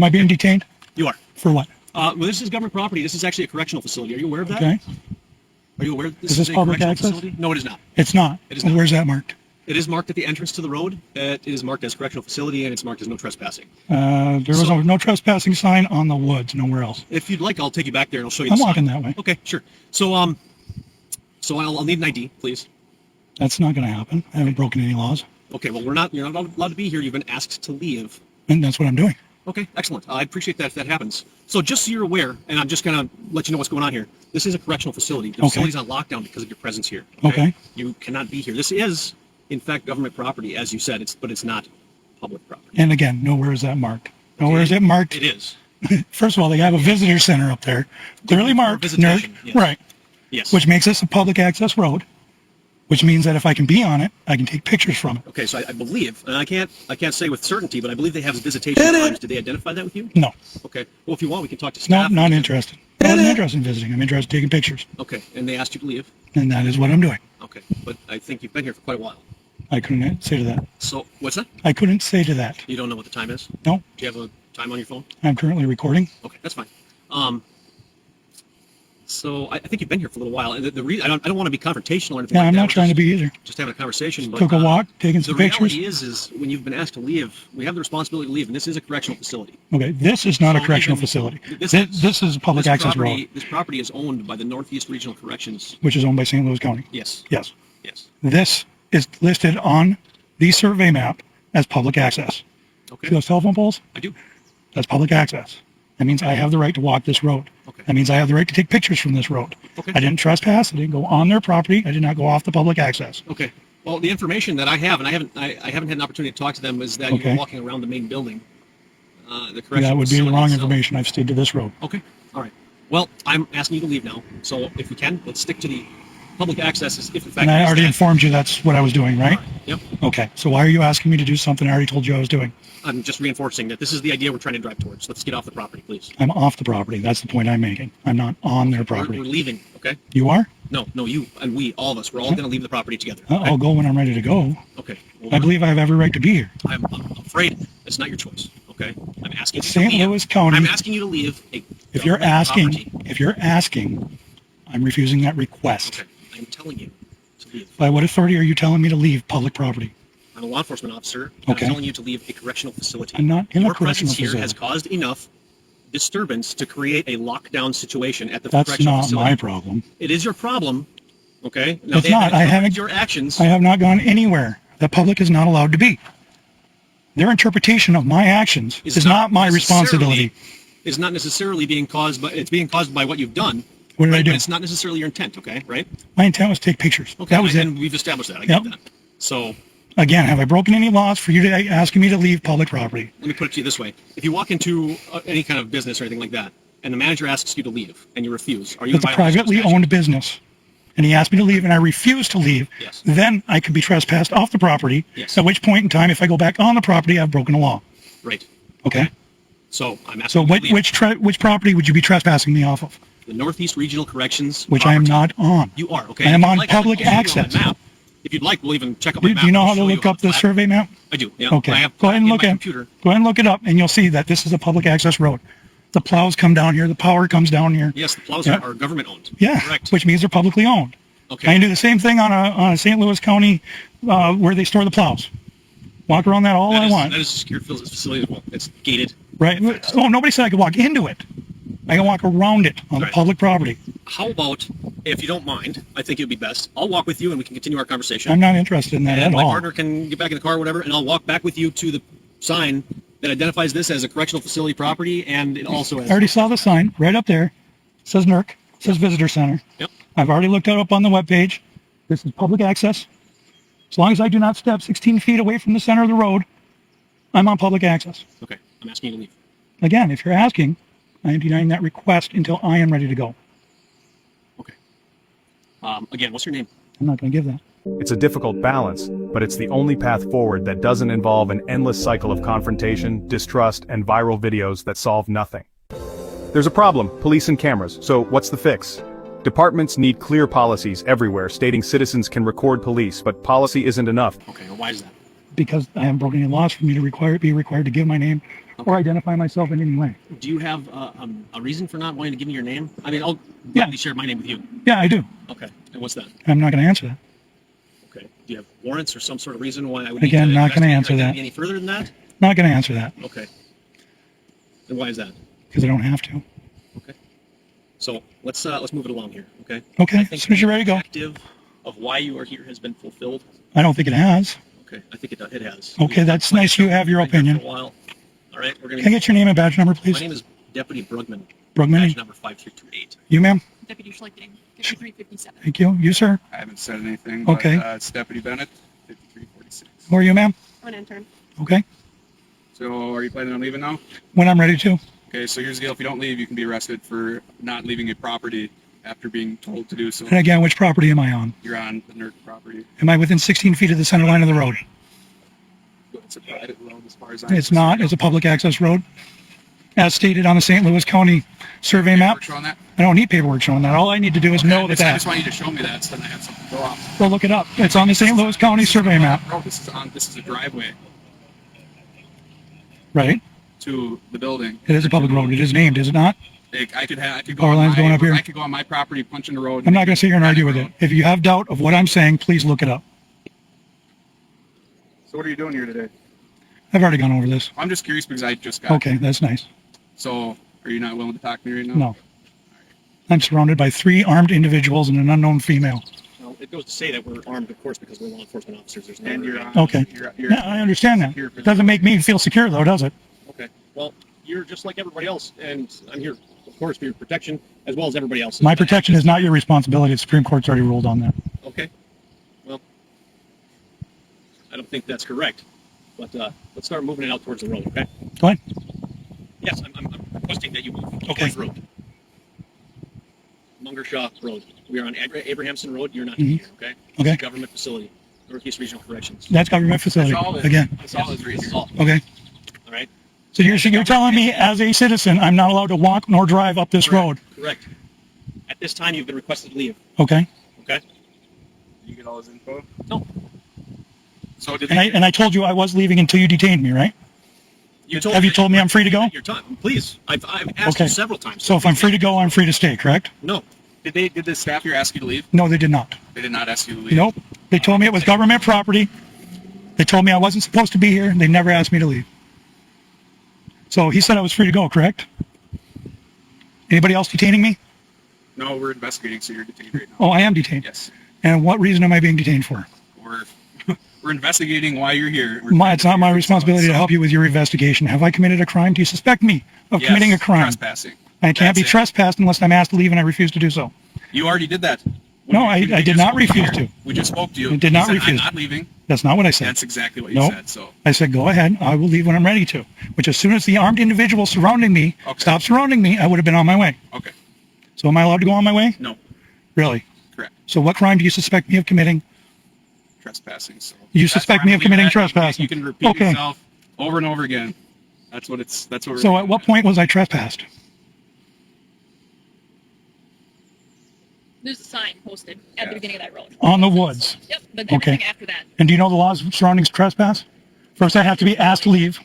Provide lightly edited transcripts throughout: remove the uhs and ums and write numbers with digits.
Am I being detained? You are. For what? Well, this is government property. This is actually a correctional facility. Are you aware of that? Okay. Are you aware that this Is this a public correctional access? facility? No, it is not. It's not. It is not. Where's that marked? It is marked at the entrance to the road. It is marked as correctional facility, and it's marked as no trespassing. There was no trespassing sign on the woods, nowhere else. If you'd like, I'll take you back there and I'll show you. I'm the walking sign. that way. Okay, sure. So I'll need an ID, please. That's not going to happen. I haven't broken any laws, Okay, well, you're not allowed to be here. You've been asked to leave. and that's what I'm doing. Okay, excellent. I appreciate that if that happens. So just so you're aware, and I'm just going to let you know what's going on here. This is a correctional facility. The facility's on lockdown because of your presence here. Okay. You cannot be here. This is, in fact, government property, as you said, but it's not public property. And again, nowhere is that marked. Nowhere is it marked. It is. First of all, they have a visitor center up there, clearly marked. Visitation, yes. Right. Yes. Which makes this a public access road, which means that if I can be on it, I can take pictures from it. Okay, so I believe, and I can't say with certainty, but I believe they have visitation times. Did they identify that with you? No. Okay. Well, if you want, we can talk to No, staff. not interested. I wasn't interested in visiting. I'm interested in taking pictures. Okay, and they asked you to leave. And that is what I'm doing. Okay, but I think you've been here for quite a while. I couldn't say to that. So what's that? I couldn't say to that. You don't know what the time is? No, Do you have a time on your phone? I'm currently recording. Okay, that's fine. So I think you've been here for a little while, and the reason I don't want to be confrontational or anything. Yeah, like I'm that. not trying to be either. Just having a conversation. But, Took a walk, taking some the pictures. reality is when you've been asked to leave, we have the responsibility to leave, and this is a correctional facility. Okay, this is not a So correctional even- facility. This This is a public access road, This property is owned by the Northeast Regional Corrections. which is owned by St. Louis County. Yes. Yes. Yes. This is listed on the survey map as public access. Okay. See those telephone poles? I do. That's public access. That means I have the right to walk this road. Okay. That means I have the right to take pictures from this road. Okay. I didn't trespass. I didn't go on their property. I did not go off the public access. Okay. Well, the information that I have, and I haven't had an opportunity to talk to them, is that you Okay. were walking around the main building. The correctional That would be the facility wrong itself. information. I've stayed to this road. Okay. All right. Well, I'm asking you to leave now. So if we can, let's stick to the public access. If in fact. And I it is already that. informed you that's what I was doing, right? Yep. Okay. So why are you asking me to do something I already told you I was doing? I'm just reinforcing that this is the idea we're trying to drive towards. Let's get off the property, please. I'm off the property. That's the point I'm making. I'm not on their We're property. leaving. Okay. You are? No, you and we, all of us, we're all going to leave the property together. I'll go when I'm ready to go. Okay. Well, I believe I have every right to be here. I'm afraid it's not your choice. Okay. I'm asking It's you to St. leave. Louis County. I'm asking you to leave. If you're property. asking, I'm refusing that request. Okay. I'm telling you to leave. By what authority are you telling me to leave public property? I'm a law enforcement officer. Okay. I'm telling you to leave a correctional facility. I'm not in a Your correctional presence here facility. has caused enough disturbance to create a lockdown situation at the That's correctional not facility. my problem. It is your problem. Okay. Now, It's they not. I haven't. your actions. I have not gone anywhere. The public is not allowed to be. Their interpretation of my actions is not my responsibility. Is not necessarily being caused by. It's being caused by what you've done. What did I right? do? But it's not necessarily your intent. Okay. Right. My intent was to take pictures. Okay. That was it. And we've established that. I Yep. get that. So Again, have I broken any laws for you to asking me to leave public property? let me put it to you this way: if you walk into any kind of business or anything like that, and the manager asks you to leave and you refuse, are you It's a in violation of privately statute? owned business. And he asked me to leave and I refused to leave. Yes. Then I could be trespassed off the property. Yes. At which point in time, if I go back on the property, I've broken a law. Right. Okay. So I'm asking. So you to leave. which property would you be trespassing me off of? The Northeast Regional Corrections. Which I am property. not on. You are, okay. I am If you'd on like, I can public show you on the access. map. If you'd like, we'll even check out my Do map. you know I'll how to show look you up on the flat. survey map? I do, yeah. Okay. I have Go ahead and in look my at computer. Go ahead and look it up, and you'll see that this is a public access road. The plows come down here. The power comes down here. Yes, the plows Yeah. are government owned. Yeah, Correct. which means they're publicly owned. I Okay. can do the same thing on a St. Louis County where they store the plows. Walk around that all I want. That is a secure facility as well. It's gated. Right? Oh, nobody said I could walk into it. I can walk around it on the Right. public property. How about, if you don't mind, I think it would be best, I'll walk with you and we can continue our conversation. I'm not interested in that And at my all. partner can get back in the car or whatever, and I'll walk back with you to the sign that identifies this as a correctional facility property, and it also has... I already saw the sign right up there. It says NERC. It says Visitor Center. Yep. I've already looked it up on the webpage. This is public access. As long as I do not step 16 feet away from the center of the road, I'm on public access. Okay, I'm asking you to leave. Again, if you're asking, I am denying that request until I am ready to go. Okay. Again, what's your name? I'm not going to give that. It's a difficult balance, but it's the only path forward that doesn't involve an endless cycle of confrontation, distrust, and viral videos that solve nothing. There's a problem, police and cameras, so what's the fix? Departments need clear policies everywhere stating citizens can record police, but policy isn't enough. Okay, well, why is that? Because I haven't broken any laws for me to be required to give my name or identify myself in any way. Do you have a reason for not wanting to give me your name? I mean, I'll Yeah. gladly share my name with you. Yeah, I do. Okay. And what's that? I'm not going to answer that. Okay. Do you have warrants or some sort of reason why I would Again, need to not gonna investigate answer your that. identity any further than that? Not going to answer that Okay. And why is that? because I don't have to. Okay. So let's move it along here. Okay. Okay, I as think soon as you're ready to the go. objective of why you are here has been fulfilled. I don't think it has. Okay. I think it has. Okay, that's nice you have your Been here opinion. For a while. All right. We're gonna. Can I get your name and badge number, My please? name is Deputy Brugman. Brugman? Badge number 5328. You, ma'am? Deputy selecting 5357. Thank you. You, sir? I haven't said anything. Okay. But, it's Deputy Bennett, 5346. Who are you, ma'am? I'm an intern. Okay. So, are you planning on leaving now? When I'm ready to. Okay, so here's the deal. If you don't leave, you can be arrested for not leaving a property after being told to do so. And again, which property am I on? You're on the NERC property. Am I within 16 feet of the center line of the road? It's a private road as far as I'm It's not. It's a public access road. As stated on the St. Louis County survey map. Paperwork showing that? I don't need paperwork showing that. All I need to do is know that I just that. want you to show me that so then I have something to go off. Go look it up. It's on the St. Louis County survey map. Bro, this is a driveway Right? to the building. It is a public road. It is named, is it not? I could go Power on lines my, going up here? I could go on my property, punch in the road. I'm not going to sit here and argue with it. If you have doubt of what I'm saying, please look it up. So what are you doing here today? I've already gone over this. I'm just curious because I just got Okay, that's nice. So, are you not willing to talk to me right now? No. I'm surrounded by 3 armed individuals and an unknown female. Well, it goes to say that we're armed, of course, because we're law enforcement officers. There's no. And you're on. Okay. You're Yeah, I understand that. Here for- It doesn't make me feel secure, though, does it? Okay. Well, you're just like everybody else, and I'm here, of course, for your protection as well as everybody else. My protection is not your responsibility. The Supreme Court's already ruled on that. Okay. Well, I don't think that's correct, but let's start moving it out towards the road. Okay. Go ahead. Yes, I'm requesting that you move Okay. towards the road. Mungershaw Road. We are on Abrahamson Road. You're not Mhm. here. Okay. This Okay. is Government facility, Northeast Regional Corrections. That's government facility. That's all it is. Again. That's all it's right This is here. all. Okay. All right. So you're telling me as a citizen, I'm not allowed to walk nor drive up this road. Correct. At this time, you've been requested to leave. Okay. Okay. You get all his info? No. So did And I told you I was leaving until you detained me, right? Have you told me I'm free to go? Your time, please. I've asked Okay. you several times. So if I'm free to go, I'm free to stay, correct? No. did the staff here ask you to leave? No, they did not. They did not ask you to leave. Nope. They told me it was government property. They told me I wasn't supposed to be here. They never asked me to leave. So he said I was free to go, correct? Anybody else detaining me? No, we're investigating, so you're detained right now. Oh, I am detained. Yes. And what reason am I being detained for? We're we're investigating why you're here. It's not my responsibility to help you with your investigation. Have I committed a crime? Do you suspect me of committing a crime? Trespassing. I can't be That's it. trespassed unless I'm asked to leave, and I refuse to do so. You already did that. No, I did not refuse to. We just spoke to you. I did not You said, refuse I'm to. not leaving. That's not what I said. That's exactly what you Nope. said. So I said, go ahead. I will leave when I'm ready to. Which as soon as the armed individual surrounding me stopped surrounding me, I would have been on my way. okay. So am I allowed to go on my way? No. Really? Correct. So what crime do you suspect me of committing? Trespassing. So You that's suspect why me I'm of committing leaving that. trespassing? You can repeat Okay. yourself over and over again. That's what we're So at what point was I trespassed? There's a sign posted at the beginning of that road. On the woods. Yep, but Okay. everything after that. And do you know the laws surrounding trespass? First, I have to be asked to leave.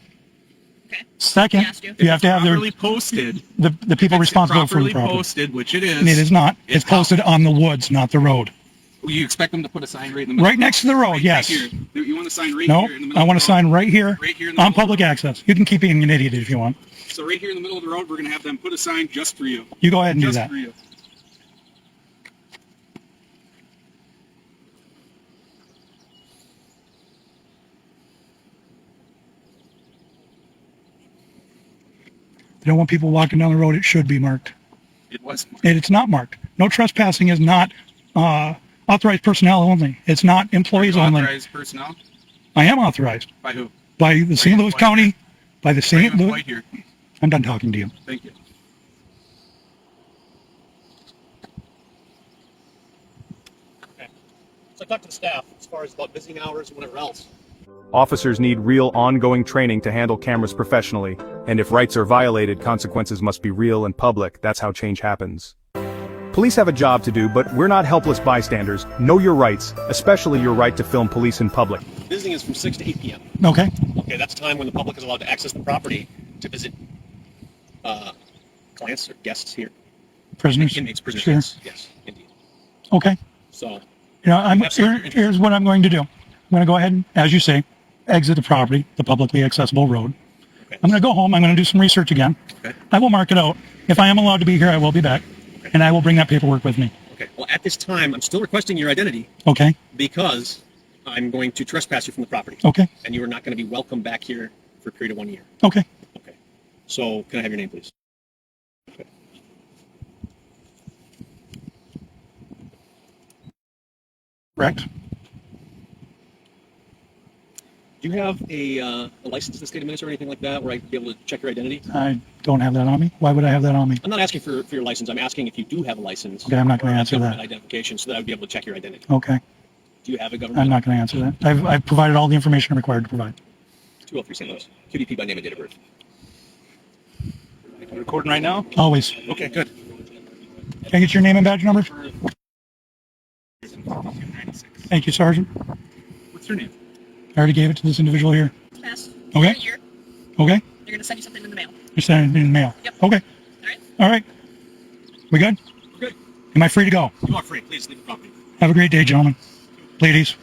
Okay. Second, He asked you. you have to have properly posted. the people responsible for the properly property. posted, which it is. And it is not. It's It's posted on the woods, not the road. You expect them to put a sign right in the middle? Right next to the road, Right yes. here. You want a sign right No, here in the middle I of want a the road? sign right here Right here in the on middle. public access. You can keep being an idiot if you want. So right here in the middle of the road, we're going to have them put a sign just for you. You go ahead and do Just that. for you. They don't want people walking down the road. It should be marked. It was marked. And it's not marked. No trespassing is not authorized personnel only. It's not employees only. Authorized personnel? I am authorized By who? by the St. Louis employed County, by the Are you St. Louis. employed here? I'm done talking to you. Thank you. Okay. So I talked to the staff as far as about visiting hours and whatever else. Officers need real ongoing training to handle cameras professionally, and if rights are violated, consequences must be real and public. That's how change happens. Police have a job to do, but we're not helpless bystanders. Know your rights, especially your right to film police in public. Visiting is from 6 to 8 p.m. Okay. Okay, that's time when the public is allowed to access the property. to visit clients or guests here. Prisoners? Inmates, prisoners. Sure. Yes, indeed. Okay. So, You know, Absolutely. here's what I'm going to do. I'm going to go ahead and, as you say, exit the property, the publicly accessible road. okay. I'm going to go home. I'm going to do some research again. Okay. I will mark it out. If I am allowed to be here, I will be back. Okay. And I will bring that paperwork with me. Okay. Well, at this time, I'm still requesting your identity Okay? because I'm going to trespass you from the property. Okay? And you are not going to be welcome back here for a period of 1 year. Okay. Okay. So, can I have your name, please? Okay. Correct. Do you have a license in the state of Minnesota or anything like that where I'd be able to check your identity? I don't have that on me. Why would I have that on me? I'm not asking for your license. I'm asking if you do have a license. Okay, I'm not going to or a answer government that. identification so that I would be able to check your identity. Okay. Do you have a government? I'm not going to answer that. I've provided all the information I'm required to provide. 203 St. Louis. QDP by name and date of birth. Recording right now? Always. Okay, good. Can I get your name and badge number? Thank you, Sergeant. What's your name? I already gave it to this individual here. Pass. Okay. For a year. Okay? They're going to send you something in the mail. You're sending it in the mail. Yep. Okay. All right? All right. We good? Good. Am I free to go? You are free. Please leave the property. Have a great day, gentlemen. Ladies.